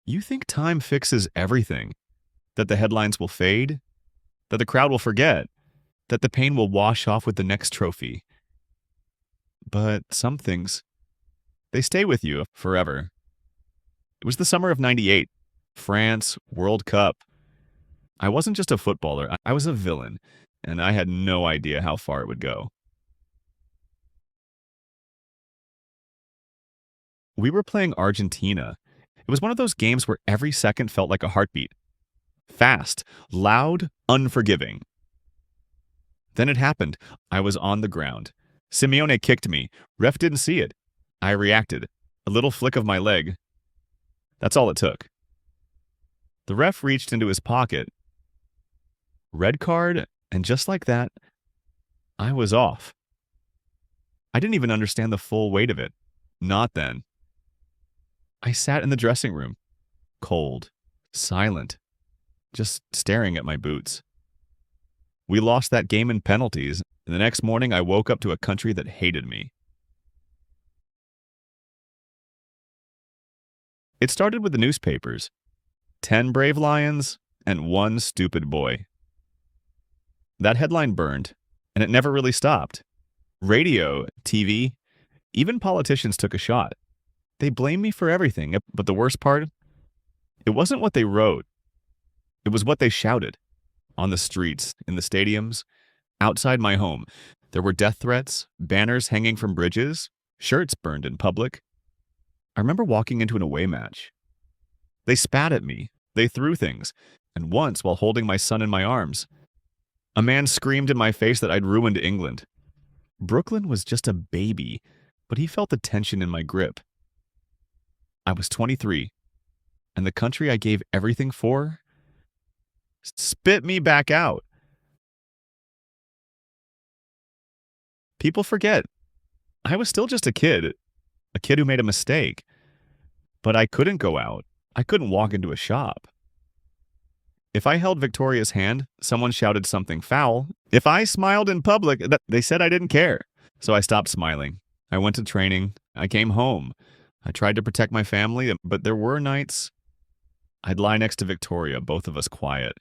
You think time fixes everything, that the headlines will fade, that the crowd will forget, that the pain will wash off with the next trophy. But some things, they stay with you forever. It was the summer of '98, France, World Cup. I wasn't just a footballer, I was a villain, and I had no idea how far it would go. We were playing Argentina. It was one of those games where every second felt like a heartbeat. Fast, loud, unforgiving. Then it happened. I was on the ground. Simeone kicked me. Ref didn't see it. I reacted. A little flick of my leg. That's all it took. The ref reached into his pocket. Red card, and just like that, I was off. I didn't even understand the full weight of it. Not then. I sat in the dressing room, cold, silent, just staring at my boots. We lost that game in penalties, and the next morning I woke up to a country that hated me. It started with the newspapers. 10 brave lions and 1 stupid boy. That headline burned, and it never really stopped. Radio, TV, even politicians took a shot. They blamed me for everything, but the worst part? It wasn't what they wrote. It was what they shouted. On the streets, in the stadiums, outside my home. There were death threats, banners hanging from bridges, shirts burned in public. I remember walking into an away match. They spat at me, they threw things, and once, while holding my son in my arms, a man screamed in my face that I'd ruined England. Brooklyn was just a baby, but he felt the tension in my grip. I was 23, and the country I gave everything for spit me back out. People forget. I was still just a kid who made a mistake. But I couldn't go out. I couldn't walk into a shop. If I held Victoria's hand, someone shouted something foul. If I smiled in public, they said I didn't care. So I stopped smiling. I went to training. I came home. I tried to protect my family, but there were nights I'd lie next to Victoria, both of us quiet.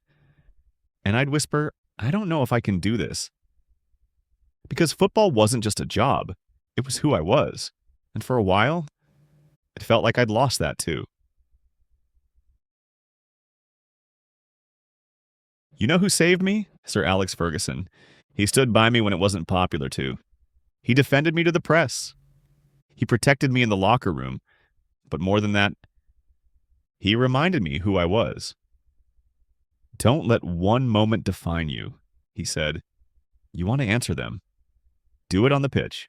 And I'd whisper, I don't know if I can do this. Because football wasn't just a job. It was who I was. And for a while, it felt like I'd lost that too. You know who saved me? Sir Alex Ferguson. He stood by me when it wasn't popular to. He defended me to the press. He protected me in the locker room. But more than that, he reminded me who I was. Don't let one moment define you, he said. You want to answer them. Do it on the pitch.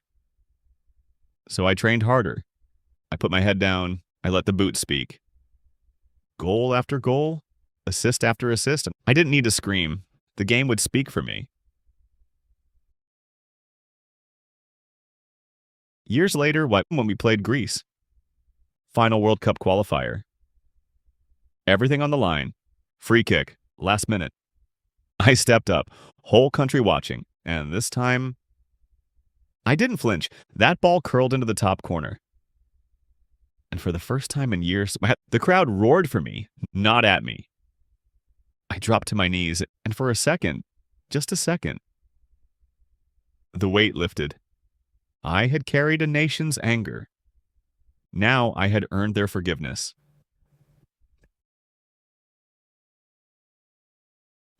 So I trained harder. I put my head down. I let the boots speak. Goal after goal, assist after assist. I didn't need to scream. The game would speak for me. Years later, when we played Greece, final World Cup qualifier. Everything on the line. Free kick. Last minute. I stepped up. Whole country watching. And this time, I didn't flinch. That ball curled into the top corner. And for the first time in years, the crowd roared for me, not at me. I dropped to my knees, and for a second, just a second, the weight lifted. I had carried a nation's anger. Now I had earned their forgiveness.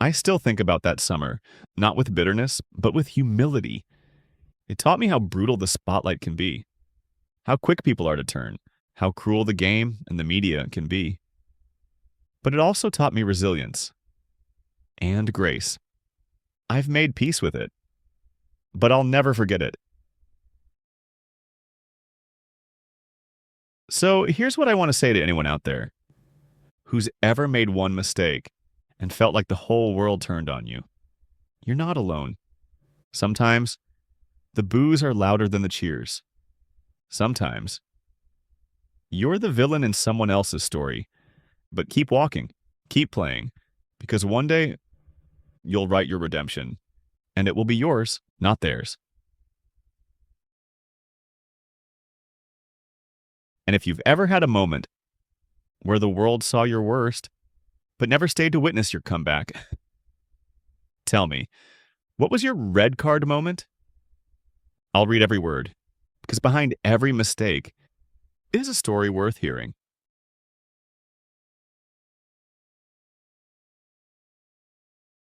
I still think about that summer, not with bitterness, but with humility. It taught me how brutal the spotlight can be, how quick people are to turn, how cruel the game and the media can be. But it also taught me resilience and grace. I've made peace with it, but I'll never forget it. So here's what I want to say to anyone out there who's ever made one mistake and felt like the whole world turned on you. You're not alone. Sometimes the boos are louder than the cheers. Sometimes you're the villain in someone else's story. But keep walking, keep playing, because one day you'll write your redemption, and it will be yours, not theirs. And if you've ever had a moment where the world saw your worst, but never stayed to witness your comeback. Tell me, what was your red card moment? I'll read every word, because behind every mistake is a story worth hearing.